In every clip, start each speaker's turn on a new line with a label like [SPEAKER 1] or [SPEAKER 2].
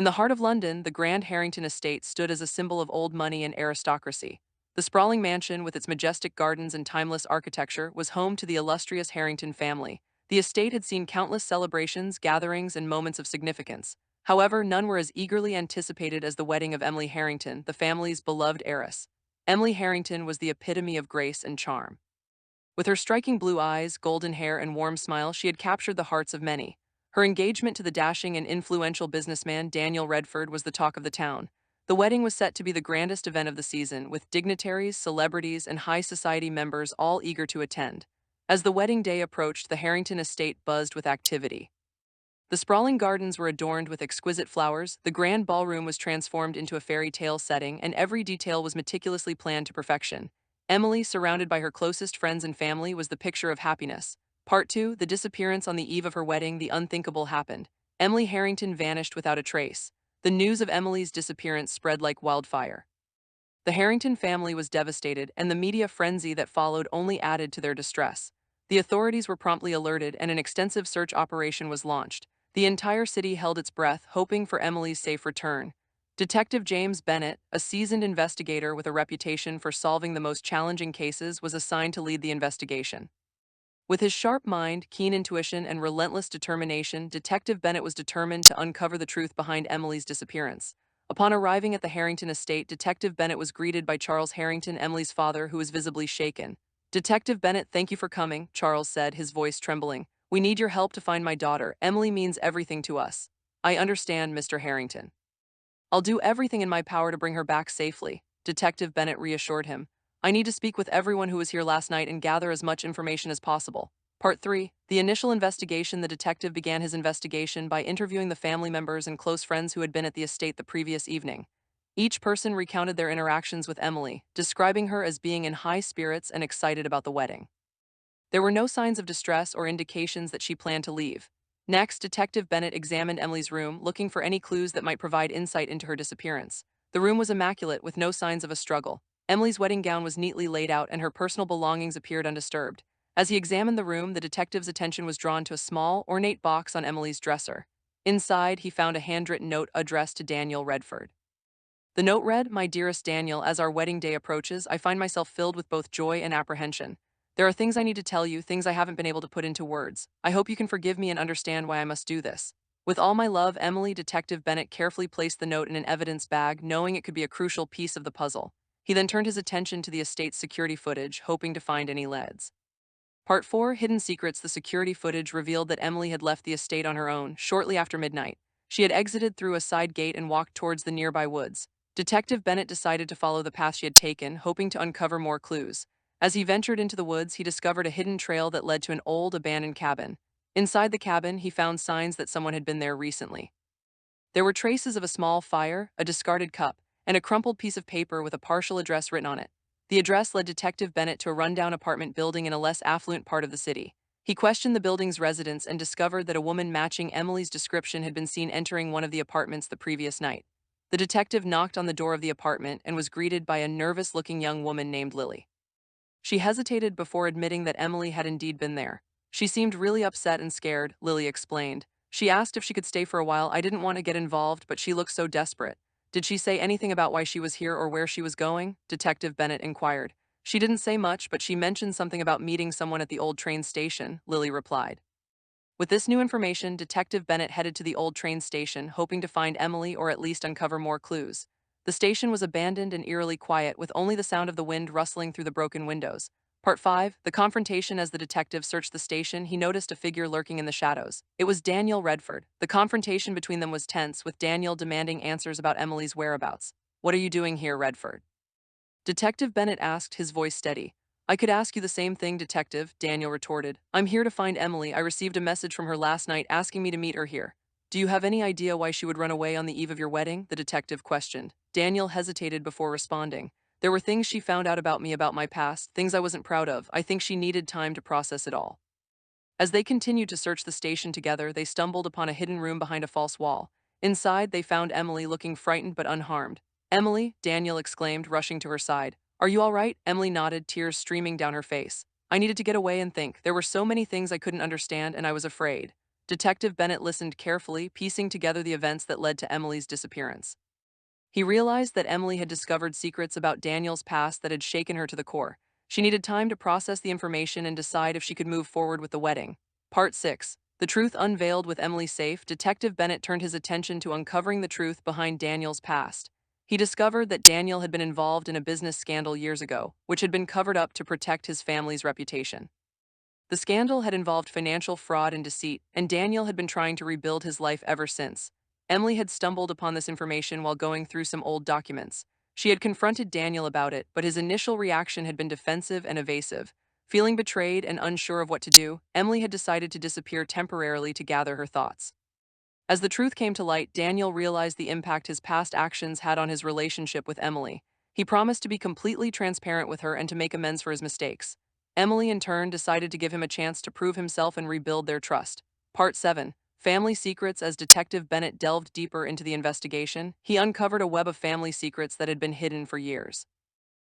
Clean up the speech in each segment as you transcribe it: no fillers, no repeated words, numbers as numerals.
[SPEAKER 1] In the heart of London, the grand Harrington Estate stood as a symbol of old money and aristocracy. The sprawling mansion, with its majestic gardens and timeless architecture, was home to the illustrious Harrington family. The estate had seen countless celebrations, gatherings, and moments of significance. However, none were as eagerly anticipated as the wedding of Emily Harrington, the family's beloved heiress. Emily Harrington was the epitome of grace and charm. With her striking blue eyes, golden hair, and warm smile, she had captured the hearts of many. Her engagement to the dashing and influential businessman Daniel Redford was the talk of the town. The wedding was set to be the grandest event of the season, with dignitaries, celebrities, and high society members all eager to attend. As the wedding day approached, the Harrington estate buzzed with activity. The sprawling gardens were adorned with exquisite flowers, the grand ballroom was transformed into a fairy tale setting, and every detail was meticulously planned to perfection. Emily, surrounded by her closest friends and family, was the picture of happiness. Part 2, the disappearance. On the eve of her wedding, the unthinkable happened. Emily Harrington vanished without a trace. The news of Emily's disappearance spread like wildfire. The Harrington family was devastated, and the media frenzy that followed only added to their distress. The authorities were promptly alerted, and an extensive search operation was launched. The entire city held its breath, hoping for Emily's safe return. Detective James Bennett, a seasoned investigator with a reputation for solving the most challenging cases, was assigned to lead the investigation. With his sharp mind, keen intuition, and relentless determination, Detective Bennett was determined to uncover the truth behind Emily's disappearance. Upon arriving at the Harrington estate, Detective Bennett was greeted by Charles Harrington, Emily's father, who was visibly shaken. "Detective Bennett, thank you for coming," Charles said, his voice trembling. "We need your help to find my daughter. Emily means everything to us." "I understand, Mr. Harrington. I'll do everything in my power to bring her back safely," Detective Bennett reassured him. "I need to speak with everyone who was here last night and gather as much information as possible." Part 3. The initial investigation. The detective began his investigation by interviewing the family members and close friends who had been at the estate the previous evening. Each person recounted their interactions with Emily, describing her as being in high spirits and excited about the wedding. There were no signs of distress or indications that she planned to leave. Next, Detective Bennett examined Emily's room, looking for any clues that might provide insight into her disappearance. The room was immaculate, with no signs of a struggle. Emily's wedding gown was neatly laid out, and her personal belongings appeared undisturbed. As he examined the room, the detective's attention was drawn to a small, ornate box on Emily's dresser. Inside, he found a handwritten note addressed to Daniel Redford. The note read, "My dearest Daniel, as our wedding day approaches, I find myself filled with both joy and apprehension. There are things I need to tell you, things I haven't been able to put into words. I hope you can forgive me and understand why I must do this. With all my love, Emily." Detective Bennett carefully placed the note in an evidence bag, knowing it could be a crucial piece of the puzzle. He then turned his attention to the estate's security footage, hoping to find any leads. Part 4, Hidden Secrets. The security footage revealed that Emily had left the estate on her own, shortly after midnight. She had exited through a side gate and walked towards the nearby woods. Detective Bennett decided to follow the path she had taken, hoping to uncover more clues. As he ventured into the woods, he discovered a hidden trail that led to an old, abandoned cabin. Inside the cabin, he found signs that someone had been there recently. There were traces of a small fire, a discarded cup, and a crumpled piece of paper with a partial address written on it. The address led Detective Bennett to a rundown apartment building in a less affluent part of the city. He questioned the building's residents and discovered that a woman matching Emily's description had been seen entering one of the apartments the previous night. The detective knocked on the door of the apartment and was greeted by a nervous-looking young woman named Lily. She hesitated before admitting that Emily had indeed been there. "She seemed really upset and scared," Lily explained. "She asked if she could stay for a while. I didn't want to get involved, but she looked so desperate." "Did she say anything about why she was here or where she was going?" Detective Bennett inquired. "She didn't say much, but she mentioned something about meeting someone at the old train station," Lily replied. With this new information, Detective Bennett headed to the old train station, hoping to find Emily or at least uncover more clues. The station was abandoned and eerily quiet, with only the sound of the wind rustling through the broken windows. Part 5, The Confrontation. As the detective searched the station, he noticed a figure lurking in the shadows. It was Daniel Redford. The confrontation between them was tense, with Daniel demanding answers about Emily's whereabouts. "What are you doing here, Redford?" Detective Bennett asked, his voice steady. "I could ask you the same thing, Detective," Daniel retorted. "I'm here to find Emily. I received a message from her last night asking me to meet her here." "Do you have any idea why she would run away on the eve of your wedding?" the detective questioned. Daniel hesitated before responding. "There were things she found out about me, about my past, things I wasn't proud of. I think she needed time to process it all." As they continued to search the station together, they stumbled upon a hidden room behind a false wall. Inside, they found Emily, looking frightened but unharmed. "Emily," Daniel exclaimed, rushing to her side. "Are you all right?" Emily nodded, tears streaming down her face. "I needed to get away and think. There were so many things I couldn't understand, and I was afraid." Detective Bennett listened carefully, piecing together the events that led to Emily's disappearance. He realized that Emily had discovered secrets about Daniel's past that had shaken her to the core. She needed time to process the information and decide if she could move forward with the wedding. Part 6. The Truth Unveiled. With Emily safe, Detective Bennett turned his attention to uncovering the truth behind Daniel's past. He discovered that Daniel had been involved in a business scandal years ago, which had been covered up to protect his family's reputation. The scandal had involved financial fraud and deceit, and Daniel had been trying to rebuild his life ever since. Emily had stumbled upon this information while going through some old documents. She had confronted Daniel about it, but his initial reaction had been defensive and evasive. Feeling betrayed and unsure of what to do, Emily had decided to disappear temporarily to gather her thoughts. As the truth came to light, Daniel realized the impact his past actions had on his relationship with Emily. He promised to be completely transparent with her and to make amends for his mistakes. Emily, in turn, decided to give him a chance to prove himself and rebuild their trust. Part 7. Family Secrets. As Detective Bennett delved deeper into the investigation, he uncovered a web of family secrets that had been hidden for years.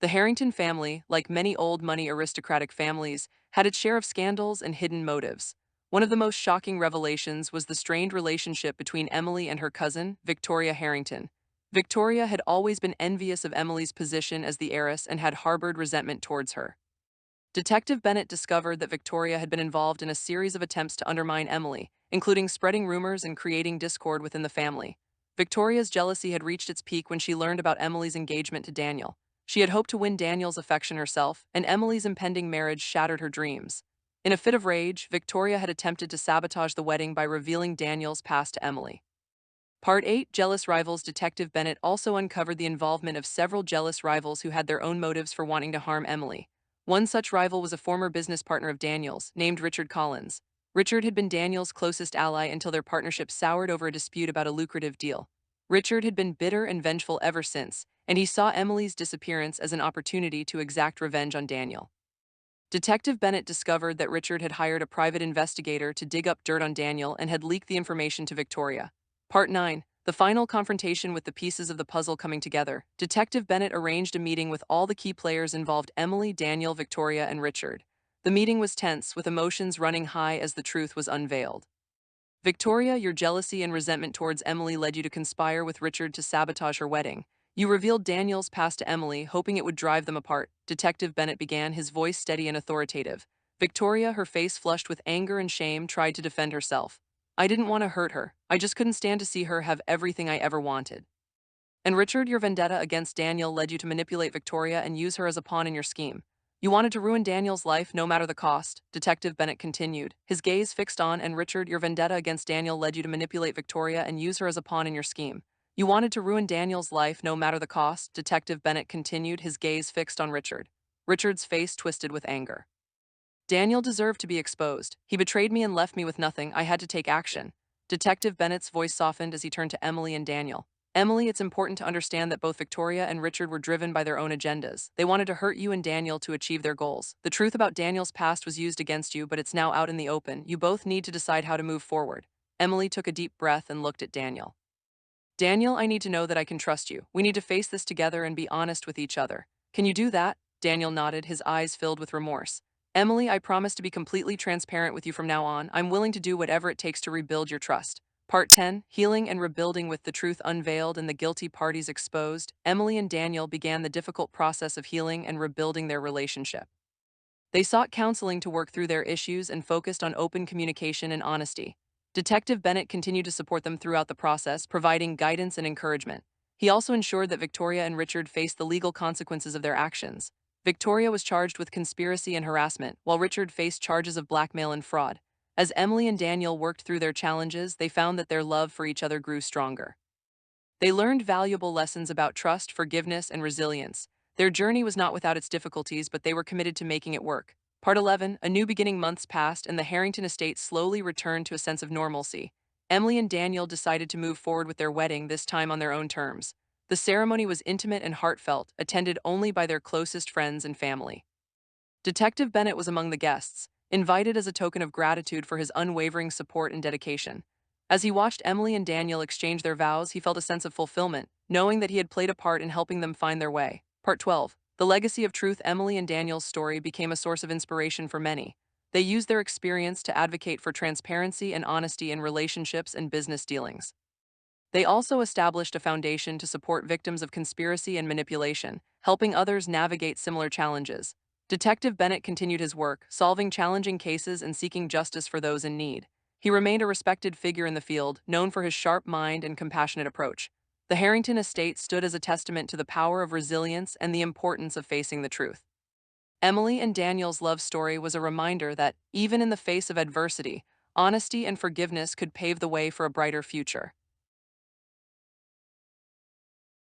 [SPEAKER 1] The Harrington family, like many old money aristocratic families, had its share of scandals and hidden motives. One of the most shocking revelations was the strained relationship between Emily and her cousin, Victoria Harrington. Victoria had always been envious of Emily's position as the heiress and had harbored resentment towards her. Detective Bennett discovered that Victoria had been involved in a series of attempts to undermine Emily, including spreading rumors and creating discord within the family. Victoria's jealousy had reached its peak when she learned about Emily's engagement to Daniel. She had hoped to win Daniel's affection herself, and Emily's impending marriage shattered her dreams. In a fit of rage, Victoria had attempted to sabotage the wedding by revealing Daniel's past to Emily. Part 8. Jealous Rivals. Detective Bennett also uncovered the involvement of several jealous rivals who had their own motives for wanting to harm Emily. One such rival was a former business partner of Daniel's, named Richard Collins. Richard had been Daniel's closest ally until their partnership soured over a dispute about a lucrative deal. Richard had been bitter and vengeful ever since, and he saw Emily's disappearance as an opportunity to exact revenge on Daniel. Detective Bennett discovered that Richard had hired a private investigator to dig up dirt on Daniel and had leaked the information to Victoria. Part 9. The final confrontation. With the pieces of the puzzle coming together, Detective Bennett arranged a meeting with all the key players involved: Emily, Daniel, Victoria, and Richard. The meeting was tense, with emotions running high as the truth was unveiled. Victoria, your jealousy and resentment towards Emily led you to conspire with Richard to sabotage her wedding. You revealed Daniel's past to Emily, hoping it would drive them apart. Detective Bennett began, his voice steady and authoritative. Victoria, her face flushed with anger and shame, tried to defend herself. I didn't want to hurt her. I just couldn't stand to see her have everything I ever wanted. And Richard, your vendetta against Daniel led you to manipulate Victoria and use her as a pawn in your scheme. You wanted to ruin Daniel's life no matter the cost, Detective Bennett continued, his gaze fixed on. And Richard, your vendetta against Daniel led you to manipulate Victoria and use her as a pawn in your scheme. You wanted to ruin Daniel's life no matter the cost, Detective Bennett continued, his gaze fixed on Richard. Richard's face twisted with anger. Daniel deserved to be exposed. He betrayed me and left me with nothing. I had to take action. Detective Bennett's voice softened as he turned to Emily and Daniel. Emily, it's important to understand that both Victoria and Richard were driven by their own agendas. They wanted to hurt you and Daniel to achieve their goals. The truth about Daniel's past was used against you, but it's now out in the open. You both need to decide how to move forward. Emily took a deep breath and looked at Daniel. Daniel, I need to know that I can trust you. We need to face this together and be honest with each other. Can you do that? Daniel nodded, his eyes filled with remorse. Emily, I promise to be completely transparent with you from now on. I'm willing to do whatever it takes to rebuild your trust. Part 10. Healing and Rebuilding. With the truth unveiled and the guilty parties exposed, Emily and Daniel began the difficult process of healing and rebuilding their relationship. They sought counseling to work through their issues and focused on open communication and honesty. Detective Bennett continued to support them throughout the process, providing guidance and encouragement. He also ensured that Victoria and Richard faced the legal consequences of their actions. Victoria was charged with conspiracy and harassment, while Richard faced charges of blackmail and fraud. As Emily and Daniel worked through their challenges, they found that their love for each other grew stronger. They learned valuable lessons about trust, forgiveness, and resilience. Their journey was not without its difficulties, but they were committed to making it work. Part 11. A new beginning. Months passed, and the Harrington estate slowly returned to a sense of normalcy. Emily and Daniel decided to move forward with their wedding, this time on their own terms. The ceremony was intimate and heartfelt, attended only by their closest friends and family. Detective Bennett was among the guests, invited as a token of gratitude for his unwavering support and dedication. As he watched Emily and Daniel exchange their vows, he felt a sense of fulfillment, knowing that he had played a part in helping them find their way. Part 12. The Legacy of Truth. Emily and Daniel's story became a source of inspiration for many. They used their experience to advocate for transparency and honesty in relationships and business dealings. They also established a foundation to support victims of conspiracy and manipulation, helping others navigate similar challenges. Detective Bennett continued his work, solving challenging cases and seeking justice for those in need. He remained a respected figure in the field, known for his sharp mind and compassionate approach. The Harrington Estate stood as a testament to the power of resilience and the importance of facing the truth. Emily and Daniel's love story was a reminder that, even in the face of adversity, honesty and forgiveness could pave the way for a brighter future.